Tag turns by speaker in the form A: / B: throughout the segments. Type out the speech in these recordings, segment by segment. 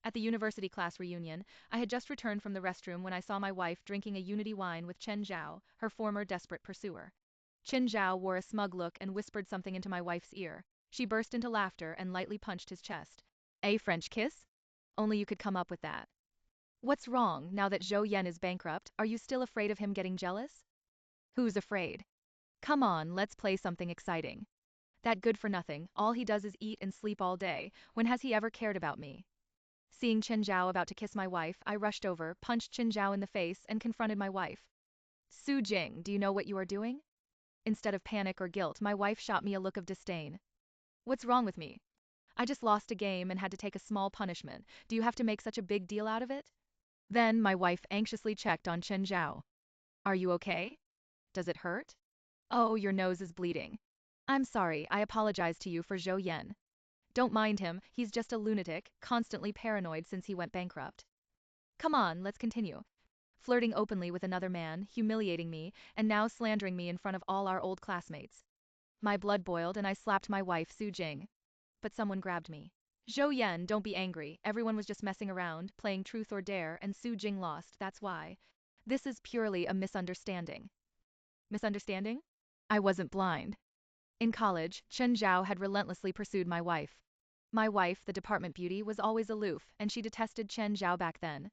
A: At the university class reunion, I had just returned from the restroom when I saw my wife drinking a unity wine with Chen Zhao, her former desperate pursuer. Chen Zhao wore a smug look and whispered something into my wife's ear. She burst into laughter and lightly punched his chest. A French kiss? Only you could come up with that. What's wrong, now that Zhou Yan is bankrupt, are you still afraid of him getting jealous? Who's afraid? Come on, let's play something exciting. That good for nothing, all he does is eat and sleep all day, when has he ever cared about me? Seeing Chen Zhao about to kiss my wife, I rushed over, punched Chen Zhao in the face, and confronted my wife. Xu Jing, do you know what you are doing? Instead of panic or guilt, my wife shot me a look of disdain. What's wrong with me? I just lost a game and had to take a small punishment. Do you have to make such a big deal out of it? Then my wife anxiously checked on Chen Zhao. Are you okay? Does it hurt? Oh, your nose is bleeding. I'm sorry, I apologize to you for Zhou Yan. Don't mind him, he's just a lunatic, constantly paranoid since he went bankrupt. Come on, let's continue. Flirting openly with another man, humiliating me, and now slandering me in front of all our old classmates. My blood boiled and I slapped my wife Xu Jing. But someone grabbed me. Zhou Yan, don't be angry, everyone was just messing around, playing truth or dare, and Xu Jing lost, that's why. This is purely a misunderstanding. Misunderstanding? I wasn't blind. In college, Chen Zhao had relentlessly pursued my wife. My wife, the department beauty, was always aloof, and she detested Chen Zhao back then.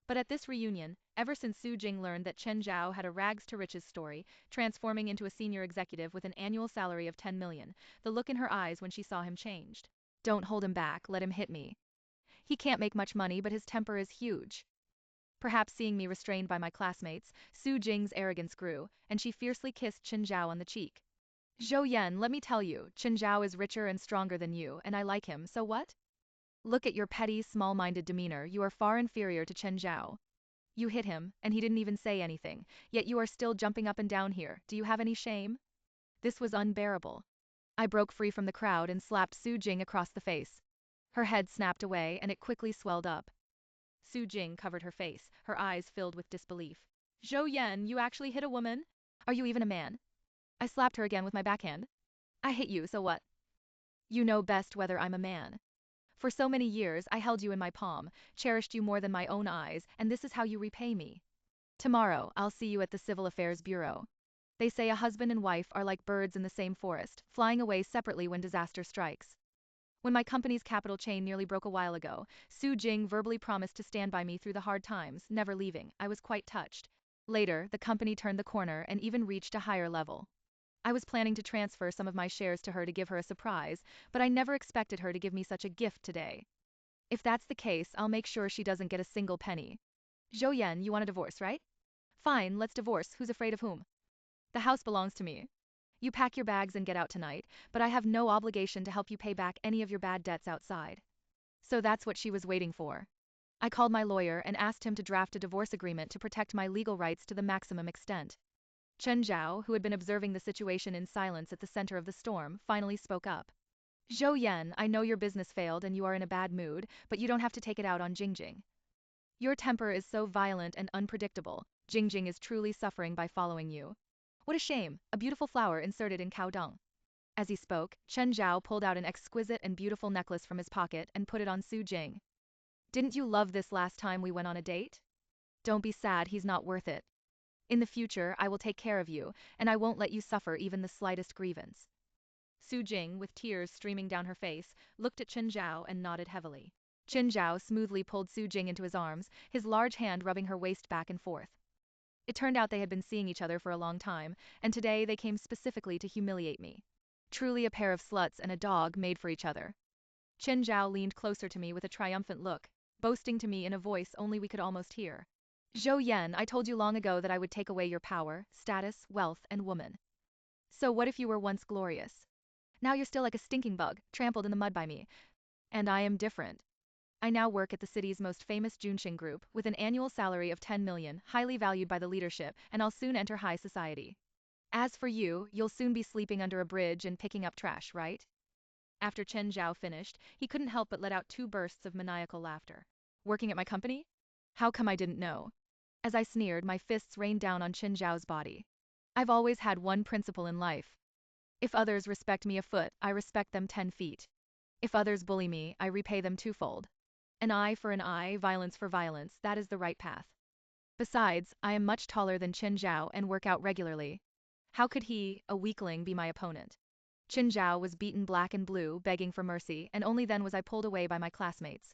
A: But at this reunion, ever since Xu Jing learned that Chen Zhao had a rags to riches story, transforming into a senior executive with an annual salary of 10 million, the look in her eyes when she saw him changed. Don't hold him back, let him hit me. He can't make much money, but his temper is huge. Perhaps seeing me restrained by my classmates, Xu Jing's arrogance grew, and she fiercely kissed Chen Zhao on the cheek. Zhou Yan, let me tell you, Chen Zhao is richer and stronger than you, and I like him, so what? Look at your petty, small-minded demeanor, you are far inferior to Chen Zhao. You hit him, and he didn't even say anything, yet you are still jumping up and down here, do you have any shame? This was unbearable. I broke free from the crowd and slapped Xu Jing across the face. Her head snapped away and it quickly swelled up. Xu Jing covered her face, her eyes filled with disbelief. Zhou Yan, you actually hit a woman? Are you even a man? I slapped her again with my backhand. I hit you, so what? You know best whether I'm a man. For so many years I held you in my palm, cherished you more than my own eyes, and this is how you repay me. Tomorrow, I'll see you at the Civil Affairs Bureau. They say a husband and wife are like birds in the same forest, flying away separately when disaster strikes. When my company's capital chain nearly broke a while ago, Xu Jing verbally promised to stand by me through the hard times, never leaving. I was quite touched. Later, the company turned the corner and even reached a higher level. I was planning to transfer some of my shares to her to give her a surprise, but I never expected her to give me such a gift today. If that's the case, I'll make sure she doesn't get a single penny. Zhou Yan, you want a divorce, right? Fine, let's divorce, who's afraid of whom? The house belongs to me. You pack your bags and get out tonight, but I have no obligation to help you pay back any of your bad debts outside. So that's what she was waiting for. I called my lawyer and asked him to draft a divorce agreement to protect my legal rights to the maximum extent. Chen Zhao, who had been observing the situation in silence at the center of the storm, finally spoke up. Zhou Yan, I know your business failed and you are in a bad mood, but you don't have to take it out on Jingjing. Your temper is so violent and unpredictable. Jingjing is truly suffering by following you. What a shame, a beautiful flower inserted in cow dung. As he spoke, Chen Zhao pulled out an exquisite and beautiful necklace from his pocket and put it on Xu Jing. Didn't you love this last time we went on a date? Don't be sad, he's not worth it. In the future, I will take care of you, and I won't let you suffer even the slightest grievance. Xu Jing, with tears streaming down her face, looked at Chen Zhao and nodded heavily. Chen Zhao smoothly pulled Xu Jing into his arms, his large hand rubbing her waist back and forth. It turned out they had been seeing each other for a long time, and today they came specifically to humiliate me. Truly a pair of sluts and a dog made for each other. Chen Zhao leaned closer to me with a triumphant look, boasting to me in a voice only we could almost hear. Zhou Yan, I told you long ago that I would take away your power, status, wealth, and woman. So what if you were once glorious? Now you're still like a stinking bug, trampled in the mud by me. And I am different. I now work at the city's most famous Junxing group, with an annual salary of 10 million, highly valued by the leadership, and I'll soon enter high society. As for you, you'll soon be sleeping under a bridge and picking up trash, right? After Chen Zhao finished, he couldn't help but let out two bursts of maniacal laughter. Working at my company? How come I didn't know? As I sneered, my fists rained down on Chen Zhao's body. I've always had one principle in life. If others respect me a foot, I respect them 10 feet. If others bully me, I repay them twofold. An eye for an eye, violence for violence, that is the right path. Besides, I am much taller than Chen Zhao and work out regularly. How could he, a weakling, be my opponent? Chen Zhao was beaten black and blue, begging for mercy, and only then was I pulled away by my classmates.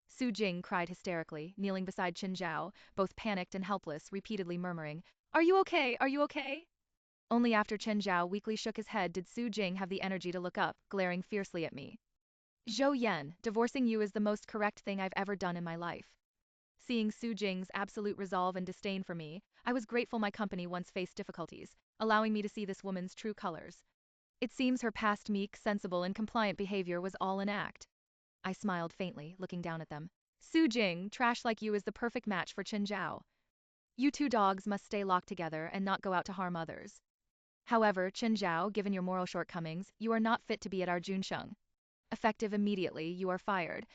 A: Xu Jing cried hysterically, kneeling beside Chen Zhao, both panicked and helpless, repeatedly murmuring, "Are you okay? Are you okay?" Only after Chen Zhao weakly shook his head did Xu Jing have the energy to look up, glaring fiercely at me. "Zhou Yan, divorcing you is the most correct thing I've ever done in my life." Seeing Xu Jing's absolute resolve and disdain for me, I was grateful my company once faced difficulties, allowing me to see this woman's true colors. It seems her past meek, sensible and compliant behavior was all an act. I smiled faintly, looking down at them. "Xu Jing, trash like you is the perfect match for Chen Zhao. You two dogs must stay locked together and not go out to harm others. However, Chen Zhao, given your moral shortcomings, you are not fit to be at our Junsheng. Effective immediately, you are fired."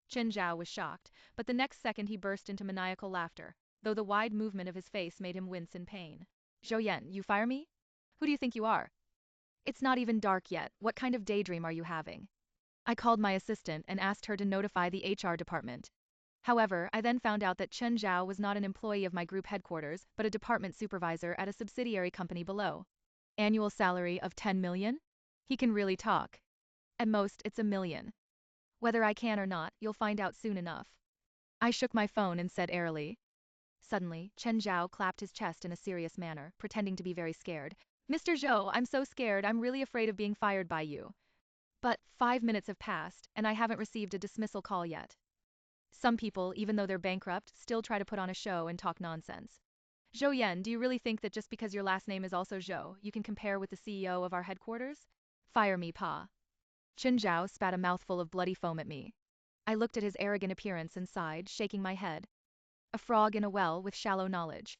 A: Chen Zhao was shocked, but the next second he burst into maniacal laughter, though the wide movement of his face made him wince in pain. "Zhou Yan, you fire me? Who do you think you are? It's not even dark yet, what kind of daydream are you having?" I called my assistant and asked her to notify the HR department. However, I then found out that Chen Zhao was not an employee of my group headquarters, but a department supervisor at a subsidiary company below. Annual salary of 10 million? He can really talk. At most, it's a million. Whether I can or not, you'll find out soon enough. I shook my phone and said airily. Suddenly, Chen Zhao clapped his chest in a serious manner, pretending to be very scared. "Mr. Zhou, I'm so scared, I'm really afraid of being fired by you." But 5 minutes have passed, and I haven't received a dismissal call yet. Some people, even though they're bankrupt, still try to put on a show and talk nonsense. "Zhou Yan, do you really think that just because your last name is also Zhou, you can compare with the CEO of our headquarters? Fire me, Pa." Chen Zhao spat a mouthful of bloody foam at me. I looked at his arrogant appearance and sighed, shaking my head. A frog in a well with shallow knowledge.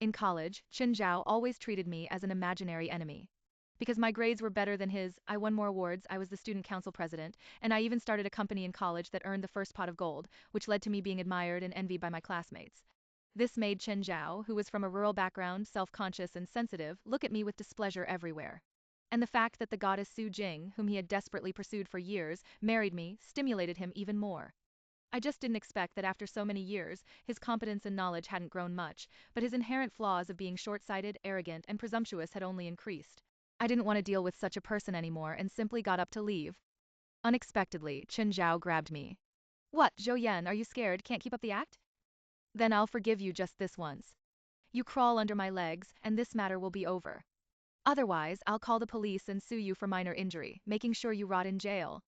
A: In college, Chen Zhao always treated me as an imaginary enemy. Because my grades were better than his, I won more awards, I was the student council president, and I even started a company in college that earned the first pot of gold, which led to me being admired and envied by my classmates. This made Chen Zhao, who was from a rural background, self-conscious and sensitive, look at me with displeasure everywhere. And the fact that the goddess Xu Jing, whom he had desperately pursued for years, married me, stimulated him even more. I just didn't expect that after so many years, his competence and knowledge hadn't grown much, but his inherent flaws of being short-sighted, arrogant, and presumptuous had only increased. I didn't want to deal with such a person anymore and simply got up to leave. Unexpectedly, Chen Zhao grabbed me. "What, Zhou Yan, are you scared, can't keep up the act? Then I'll forgive you just this once. You crawl under my legs, and this matter will be over. Otherwise, I'll call the police and sue you for minor injury, making sure you rot in jail."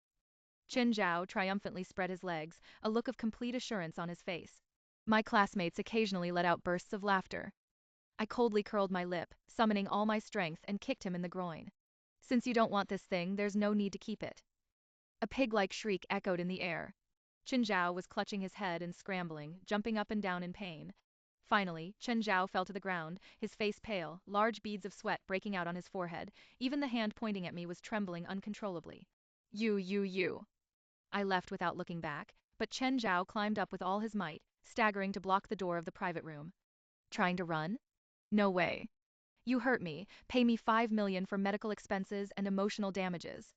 A: Chen Zhao triumphantly spread his legs, a look of complete assurance on his face. My classmates occasionally let out bursts of laughter. I coldly curled my lip, summoning all my strength, and kicked him in the groin. "Since you don't want this thing, there's no need to keep it." A pig-like shriek echoed in the air. Chen Zhao was clutching his head and scrambling, jumping up and down in pain. Finally, Chen Zhao fell to the ground, his face pale, large beads of sweat breaking out on his forehead. Even the hand pointing at me was trembling uncontrollably. You. I left without looking back, but Chen Zhao climbed up with all his might, staggering to block the door of the private room. "Trying to run? No way. You hurt me, pay me 5 million for medical expenses and emotional damages.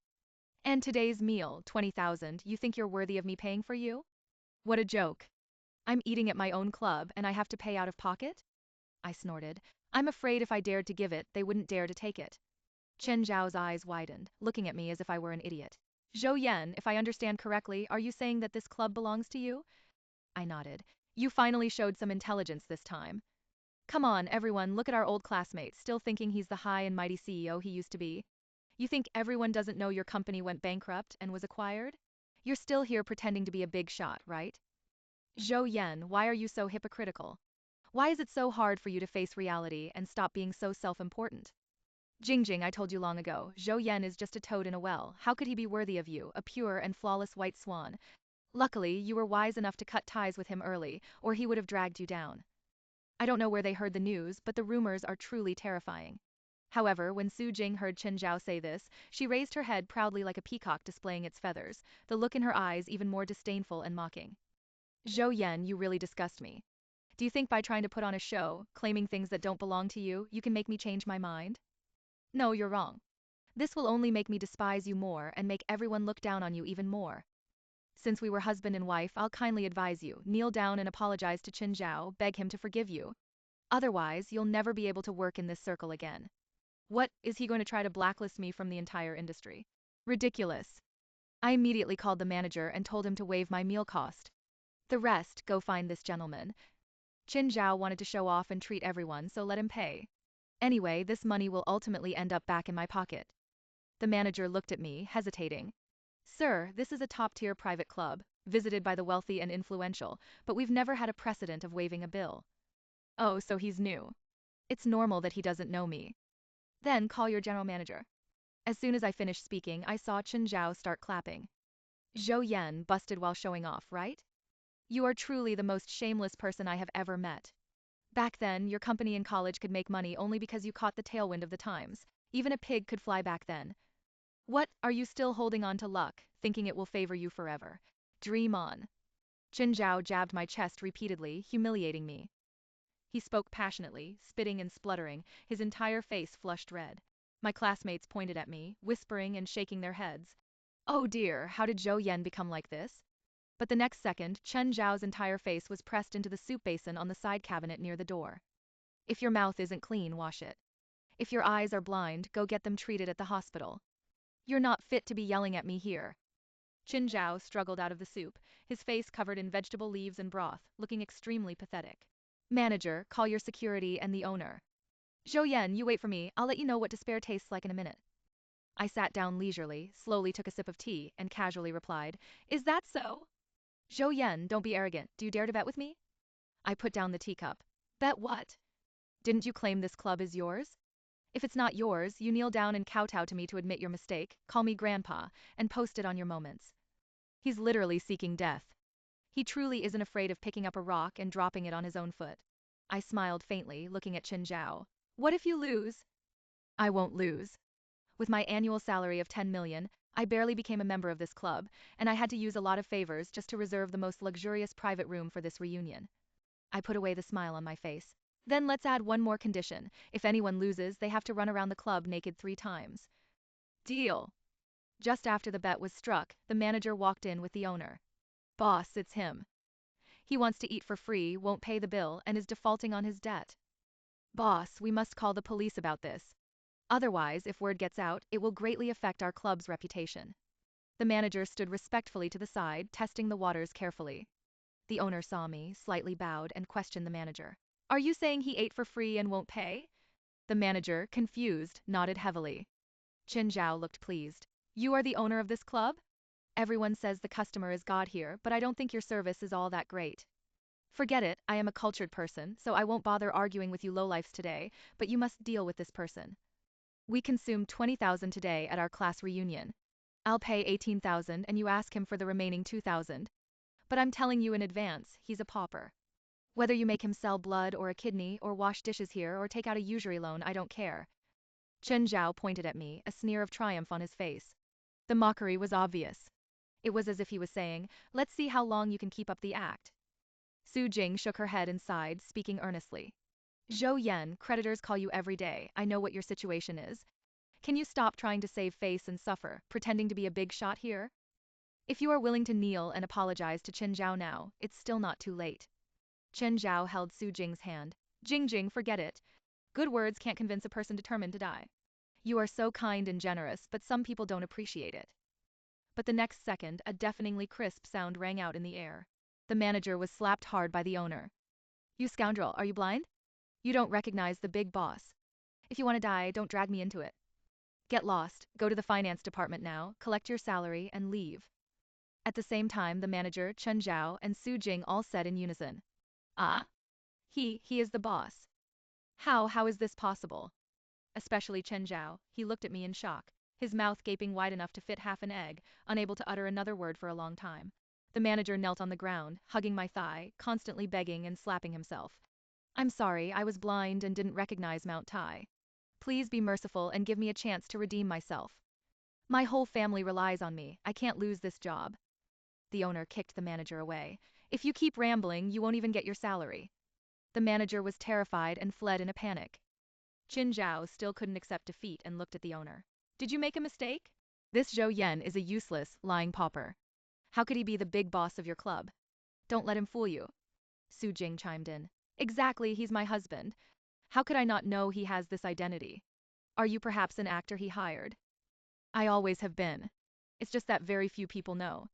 A: And today's meal, 20,000, you think you're worthy of me paying for you? What a joke. I'm eating at my own club and I have to pay out of pocket?" I snorted. I'm afraid if I dared to give it, they wouldn't dare to take it. Chen Zhao's eyes widened, looking at me as if I were an idiot. "Zhou Yan, if I understand correctly, are you saying that this club belongs to you?" I nodded. "You finally showed some intelligence this time. Come on, everyone, look at our old classmate, still thinking he's the high and mighty CEO he used to be. You think everyone doesn't know your company went bankrupt and was acquired? You're still here pretending to be a big shot, right? Zhou Yan, why are you so hypocritical? Why is it so hard for you to face reality and stop being so self-important? Jing, I told you long ago, Zhou Yan is just a toad in a well. How could he be worthy of you, a pure and flawless white swan? Luckily, you were wise enough to cut ties with him early, or he would have dragged you down." I don't know where they heard the news, but the rumors are truly terrifying. However, when Xu Jing heard Chen Zhao say this, she raised her head proudly like a peacock displaying its feathers, the look in her eyes even more disdainful and mocking. "Zhou Yan, you really disgust me. Do you think by trying to put on a show, claiming things that don't belong to you, you can make me change my mind? No, you're wrong. This will only make me despise you more and make everyone look down on you even more." Since we were husband and wife, I'll kindly advise you, kneel down and apologize to Chen Zhao, beg him to forgive you. Otherwise, you'll never be able to work in this circle again. What, is he going to try to blacklist me from the entire industry? Ridiculous. I immediately called the manager and told him to waive my meal cost. The rest, go find this gentleman. Chen Zhao wanted to show off and treat everyone, so let him pay. Anyway, this money will ultimately end up back in my pocket. The manager looked at me, hesitating. Sir, this is a top-tier private club, visited by the wealthy and influential, but we've never had a precedent of waiving a bill. Oh, so he's new. It's normal that he doesn't know me. Then call your general manager. As soon as I finished speaking, I saw Chen Zhao start clapping. Zhou Yan busted while showing off, right? You are truly the most shameless person I have ever met. Back then, your company in college could make money only because you caught the tailwind of the times. Even a pig could fly back then. What, are you still holding on to luck, thinking it will favor you forever? Dream on. Chen Zhao jabbed my chest repeatedly, humiliating me. He spoke passionately, spitting and spluttering, his entire face flushed red. My classmates pointed at me, whispering and shaking their heads. Oh dear, how did Zhou Yan become like this? But the next second, Chen Zhao's entire face was pressed into the soup basin on the side cabinet near the door. If your mouth isn't clean, wash it. If your eyes are blind, go get them treated at the hospital. You're not fit to be yelling at me here. Chen Zhao struggled out of the soup, his face covered in vegetable leaves and broth, looking extremely pathetic. Manager, call your security and the owner. Zhou Yan, you wait for me, I'll let you know what despair tastes like in a minute. I sat down leisurely, slowly took a sip of tea, and casually replied, Is that so? Zhou Yan, don't be arrogant, do you dare to bet with me? I put down the teacup. Bet what? Didn't you claim this club is yours? If it's not yours, you kneel down and kowtow to me to admit your mistake, call me grandpa, and post it on your moments. He's literally seeking death. He truly isn't afraid of picking up a rock and dropping it on his own foot. I smiled faintly, looking at Chen Zhao. What if you lose? I won't lose. With my annual salary of 10 million, I barely became a member of this club, and I had to use a lot of favors just to reserve the most luxurious private room for this reunion. I put away the smile on my face. Then let's add one more condition. If anyone loses, they have to run around the club naked 3 times. Deal. Just after the bet was struck, the manager walked in with the owner. Boss, it's him. He wants to eat for free, won't pay the bill, and is defaulting on his debt. Boss, we must call the police about this. Otherwise, if word gets out, it will greatly affect our club's reputation. The manager stood respectfully to the side, testing the waters carefully. The owner saw me, slightly bowed, and questioned the manager. Are you saying he ate for free and won't pay? The manager, confused, nodded heavily. Chen Zhao looked pleased. You are the owner of this club? Everyone says the customer is God here, but I don't think your service is all that great. Forget it, I am a cultured person, so I won't bother arguing with you lowlifes today, but you must deal with this person. We consumed 20,000 today at our class reunion. I'll pay 18,000 and you ask him for the remaining 2,000. But I'm telling you in advance, he's a pauper. Whether you make him sell blood or a kidney or wash dishes here or take out a usury loan, I don't care. Chen Zhao pointed at me, a sneer of triumph on his face. The mockery was obvious. It was as if he was saying, let's see how long you can keep up the act. Xu Jing shook her head and sighed, speaking earnestly. Zhou Yan, creditors call you every day, I know what your situation is. Can you stop trying to save face and suffer, pretending to be a big shot here? If you are willing to kneel and apologize to Chen Zhao now, it's still not too late. Chen Zhao held Xu Jing's hand. Jing, forget it. Good words can't convince a person determined to die. You are so kind and generous, but some people don't appreciate it. But the next second, a deafeningly crisp sound rang out in the air. The manager was slapped hard by the owner. You scoundrel, are you blind? You don't recognize the big boss. If you want to die, don't drag me into it. Get lost, go to the finance department now, collect your salary, and leave. At the same time, the manager, Chen Zhao, and Xu Jing all said in unison. Ah? He is the boss. How is this possible? Especially Chen Zhao, he looked at me in shock, his mouth gaping wide enough to fit half an egg, unable to utter another word for a long time. The manager knelt on the ground, hugging my thigh, constantly begging and slapping himself. I'm sorry, I was blind and didn't recognize Mount Tai. Please be merciful and give me a chance to redeem myself. My whole family relies on me, I can't lose this job. The owner kicked the manager away. If you keep rambling, you won't even get your salary. The manager was terrified and fled in a panic. Chen Zhao still couldn't accept defeat and looked at the owner. Did you make a mistake? This Zhou Yan is a useless, lying pauper. How could he be the big boss of your club? Don't let him fool you. Xu Jing chimed in. Exactly, he's my husband. How could I not know he has this identity? Are you perhaps an actor he hired? I always have been. It's just that very few people know.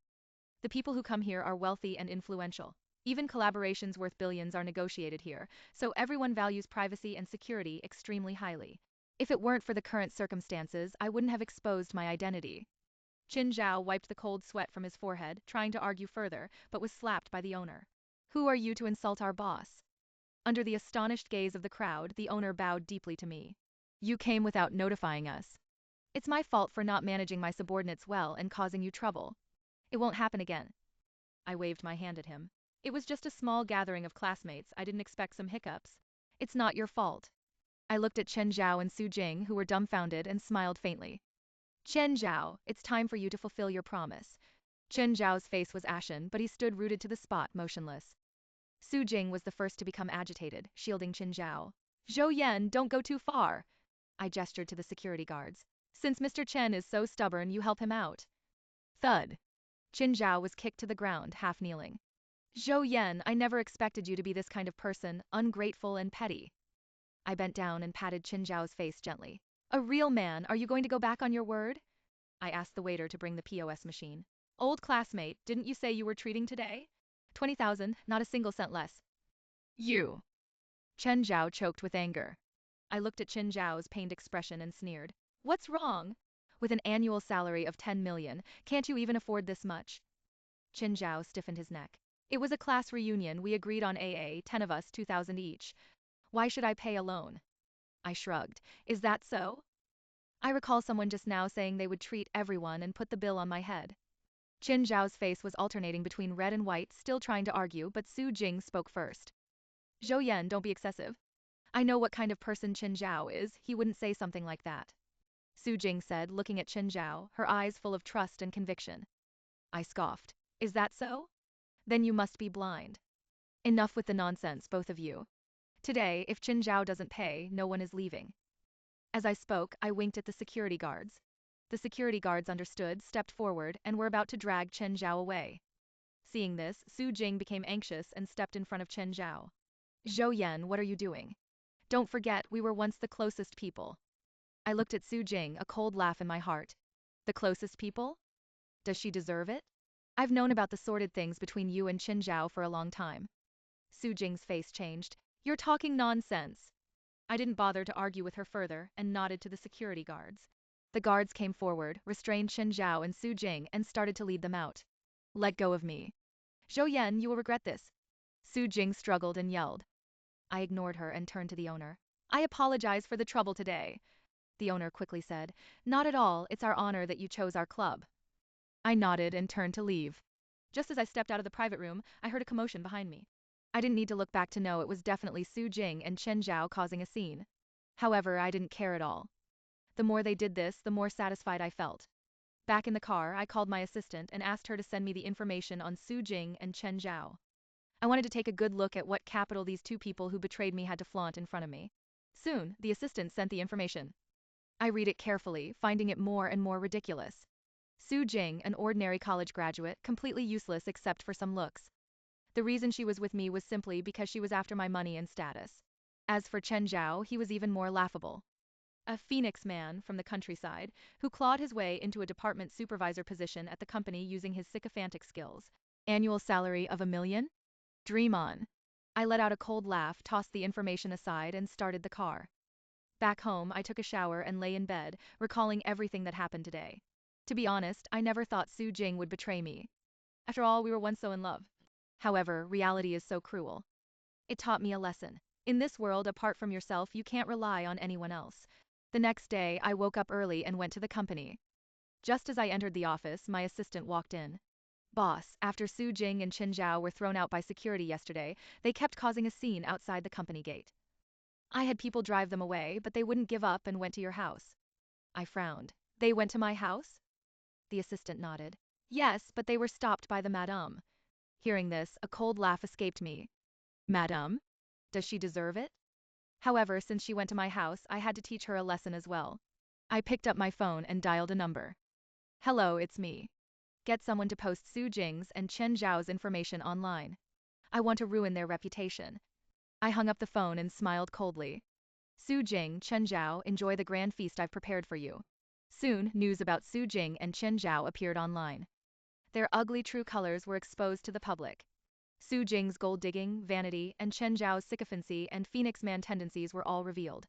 A: The people who come here are wealthy and influential. Even collaborations worth billions are negotiated here, so everyone values privacy and security extremely highly. If it weren't for the current circumstances, I wouldn't have exposed my identity. Chen Zhao wiped the cold sweat from his forehead, trying to argue further, but was slapped by the owner. Who are you to insult our boss? Under the astonished gaze of the crowd, the owner bowed deeply to me. You came without notifying us. It's my fault for not managing my subordinates well and causing you trouble. It won't happen again. I waved my hand at him. It was just a small gathering of classmates, I didn't expect some hiccups. It's not your fault. I looked at Chen Zhao and Xu Jing, who were dumbfounded, and smiled faintly. Chen Zhao, it's time for you to fulfill your promise. Chen Zhao's face was ashen, but he stood rooted to the spot, motionless. Xu Jing was the first to become agitated, shielding Chen Zhao. Zhou Yan, don't go too far. I gestured to the security guards. Since Mr. Chen is so stubborn, you help him out. Thud. Chen Zhao was kicked to the ground, half kneeling. Zhou Yan, I never expected you to be this kind of person, ungrateful and petty. I bent down and patted Chen Zhao's face gently. A real man, are you going to go back on your word? I asked the waiter to bring the POS machine. Old classmate, didn't you say you were treating today? 20,000, not a single cent less. You. Chen Zhao choked with anger. I looked at Chen Zhao's pained expression and sneered. What's wrong? With an annual salary of 10 million, can't you even afford this much? Chen Zhao stiffened his neck. It was a class reunion, we agreed on AA, 10 of us, 2,000 each. Why should I pay alone? I shrugged. Is that so? I recall someone just now saying they would treat everyone and put the bill on my head. Chen Zhao's face was alternating between red and white, still trying to argue, but Xu Jing spoke first. Zhou Yan, don't be excessive. I know what kind of person Chen Zhao is, he wouldn't say something like that. Xu Jing said, looking at Chen Zhao, her eyes full of trust and conviction. I scoffed. Is that so? Then you must be blind. Enough with the nonsense, both of you. Today, if Chen Zhao doesn't pay, no one is leaving. As I spoke, I winked at the security guards. The security guards understood, stepped forward, and were about to drag Chen Zhao away. Seeing this, Xu Jing became anxious and stepped in front of Chen Zhao. Zhou Yan, what are you doing? Don't forget, we were once the closest people. I looked at Xu Jing, a cold laugh in my heart. The closest people? Does she deserve it? I've known about the sordid things between you and Chen Zhao for a long time. Xu Jing's face changed. You're talking nonsense. I didn't bother to argue with her further and nodded to the security guards. The guards came forward, restrained Chen Zhao and Xu Jing, and started to lead them out. Let go of me. Zhou Yan, you will regret this. Xu Jing struggled and yelled. I ignored her and turned to the owner. I apologize for the trouble today. The owner quickly said, not at all, it's our honor that you chose our club. I nodded and turned to leave. Just as I stepped out of the private room, I heard a commotion behind me. I didn't need to look back to know it was definitely Xu Jing and Chen Zhao causing a scene. However, I didn't care at all. The more they did this, the more satisfied I felt. Back in the car, I called my assistant and asked her to send me the information on Xu Jing and Chen Zhao. I wanted to take a good look at what capital these two people who betrayed me had to flaunt in front of me. Soon, the assistant sent the information. I read it carefully, finding it more and more ridiculous. Xu Jing, an ordinary college graduate, completely useless except for some looks. The reason she was with me was simply because she was after my money and status. As for Chen Zhao, he was even more laughable. A Phoenix man from the countryside, who clawed his way into a department supervisor position at the company using his sycophantic skills. Annual salary of $1 million? Dream on. I let out a cold laugh, tossed the information aside, and started the car. Back home, I took a shower and lay in bed, recalling everything that happened today. To be honest, I never thought Xu Jing would betray me. After all, we were once so in love. However, reality is so cruel. It taught me a lesson. In this world, apart from yourself, you can't rely on anyone else. The next day, I woke up early and went to the company. Just as I entered the office, my assistant walked in. Boss, after Xu Jing and Chen Zhao were thrown out by security yesterday, they kept causing a scene outside the company gate. I had people drive them away, but they wouldn't give up and went to your house. I frowned. They went to my house? The assistant nodded. Yes, but they were stopped by the madame. Hearing this, a cold laugh escaped me. Madame? Does she deserve it? However, since she went to my house, I had to teach her a lesson as well. I picked up my phone and dialed a number. Hello, it's me. Get someone to post Xu Jing's and Chen Zhao's information online. I want to ruin their reputation. I hung up the phone and smiled coldly. Xu Jing, Chen Zhao, enjoy the grand feast I've prepared for you. Soon, news about Xu Jing and Chen Zhao appeared online. Their ugly true colors were exposed to the public. Xu Jing's gold-digging, vanity, and Chen Zhao's sycophancy and phoenix man tendencies were all revealed.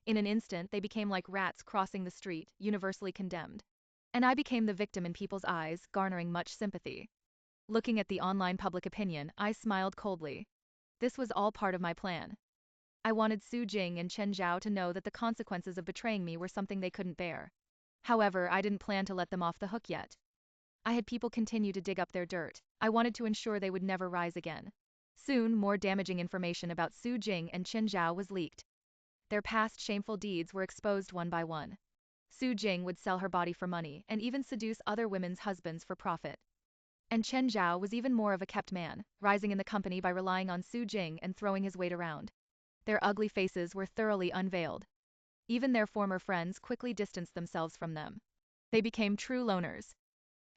A: In an instant, they became like rats crossing the street, universally condemned. And I became the victim in people's eyes, garnering much sympathy. Looking at the online public opinion, I smiled coldly. This was all part of my plan. I wanted Xu Jing and Chen Zhao to know that the consequences of betraying me were something they couldn't bear. However, I didn't plan to let them off the hook yet. I had people continue to dig up their dirt. I wanted to ensure they would never rise again. Soon, more damaging information about Xu Jing and Chen Zhao was leaked. Their past shameful deeds were exposed one by one. Xu Jing would sell her body for money and even seduce other women's husbands for profit. And Chen Zhao was even more of a kept man, rising in the company by relying on Xu Jing and throwing his weight around. Their ugly faces were thoroughly unveiled. Even their former friends quickly distanced themselves from them. They became true loners.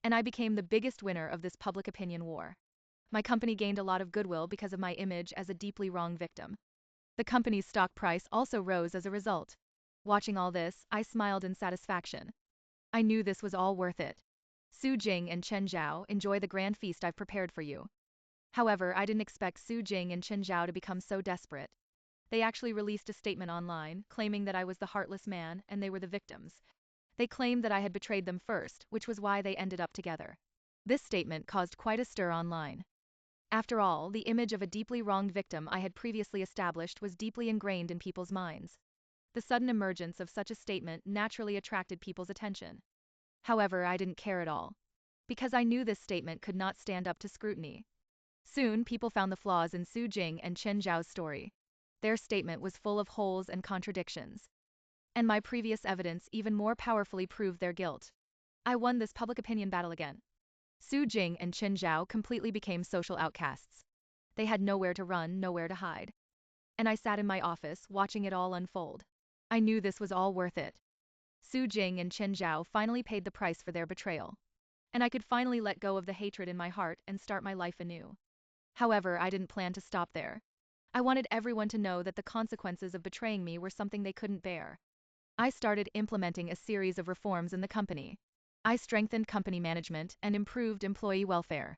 A: And I became the biggest winner of this public opinion war. My company gained a lot of goodwill because of my image as a deeply wronged victim. The company's stock price also rose as a result. Watching all this, I smiled in satisfaction. I knew this was all worth it. Xu Jing and Chen Zhao, enjoy the grand feast I've prepared for you. However, I didn't expect Xu Jing and Chen Zhao to become so desperate. They actually released a statement online, claiming that I was the heartless man and they were the victims. They claimed that I had betrayed them first, which was why they ended up together. This statement caused quite a stir online. After all, the image of a deeply wronged victim I had previously established was deeply ingrained in people's minds. The sudden emergence of such a statement naturally attracted people's attention. However, I didn't care at all. Because I knew this statement could not stand up to scrutiny. Soon, people found the flaws in Xu Jing and Chen Zhao's story. Their statement was full of holes and contradictions. And my previous evidence even more powerfully proved their guilt. I won this public opinion battle again. Xu Jing and Chen Zhao completely became social outcasts. They had nowhere to run, nowhere to hide. And I sat in my office, watching it all unfold. I knew this was all worth it. Xu Jing and Chen Zhao finally paid the price for their betrayal. And I could finally let go of the hatred in my heart and start my life anew. However, I didn't plan to stop there. I wanted everyone to know that the consequences of betraying me were something they couldn't bear. I started implementing a series of reforms in the company. I strengthened company management and improved employee welfare.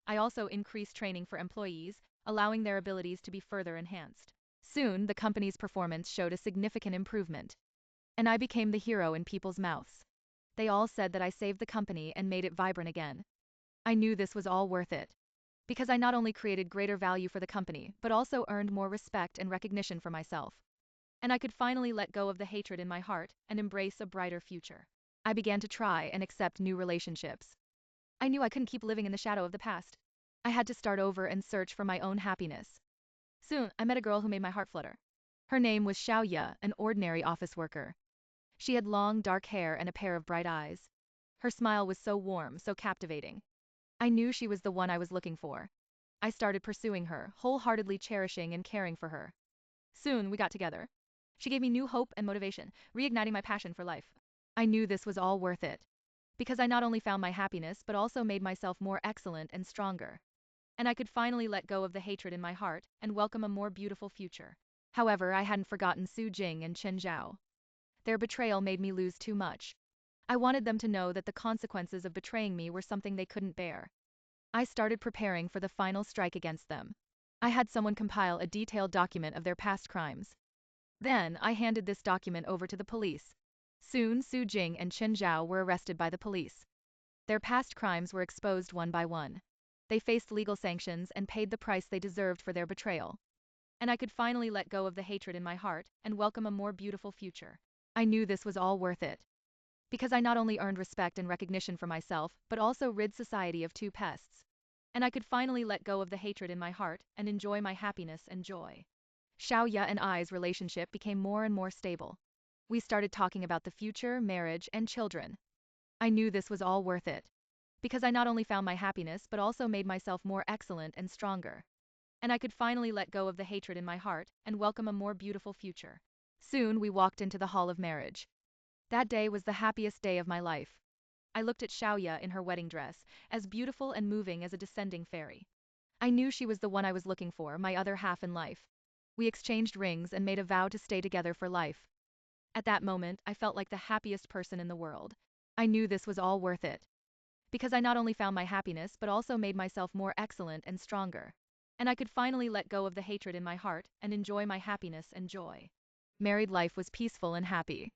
A: I also increased training for employees, allowing their abilities to be further enhanced. Soon, the company's performance showed a significant improvement. And I became the hero in people's mouths. They all said that I saved the company and made it vibrant again. I knew this was all worth it. Because I not only created greater value for the company, but also earned more respect and recognition for myself. And I could finally let go of the hatred in my heart and embrace a brighter future. I began to try and accept new relationships. I knew I couldn't keep living in the shadow of the past. I had to start over and search for my own happiness. Soon, I met a girl who made my heart flutter. Her name was Xiaoya, an ordinary office worker. She had long, dark hair and a pair of bright eyes. Her smile was so warm, so captivating. I knew she was the one I was looking for. I started pursuing her, wholeheartedly cherishing and caring for her. Soon, we got together. She gave me new hope and motivation, reigniting my passion for life. I knew this was all worth it. Because I not only found my happiness but also made myself more excellent and stronger. And I could finally let go of the hatred in my heart and welcome a more beautiful future. However, I hadn't forgotten Xu Jing and Chen Zhao. Their betrayal made me lose too much. I wanted them to know that the consequences of betraying me were something they couldn't bear. I started preparing for the final strike against them. I had someone compile a detailed document of their past crimes. Then, I handed this document over to the police. Soon, Xu Jing and Chen Zhao were arrested by the police. Their past crimes were exposed one by one. They faced legal sanctions and paid the price they deserved for their betrayal. And I could finally let go of the hatred in my heart and welcome a more beautiful future. I knew this was all worth it. Because I not only earned respect and recognition for myself, but also rid society of two pests. And I could finally let go of the hatred in my heart and enjoy my happiness and joy. Xiaoya and I's relationship became more and more stable. We started talking about the future, marriage, and children. I knew this was all worth it. Because I not only found my happiness but also made myself more excellent and stronger. And I could finally let go of the hatred in my heart and welcome a more beautiful future. Soon, we walked into the hall of marriage. That day was the happiest day of my life. I looked at Xiaoya in her wedding dress, as beautiful and moving as a descending fairy. I knew she was the one I was looking for, my other half in life. We exchanged rings and made a vow to stay together for life. At that moment, I felt like the happiest person in the world. I knew this was all worth it. Because I not only found my happiness but also made myself more excellent and stronger. And I could finally let go of the hatred in my heart and enjoy my happiness and joy. Married life was peaceful and happy.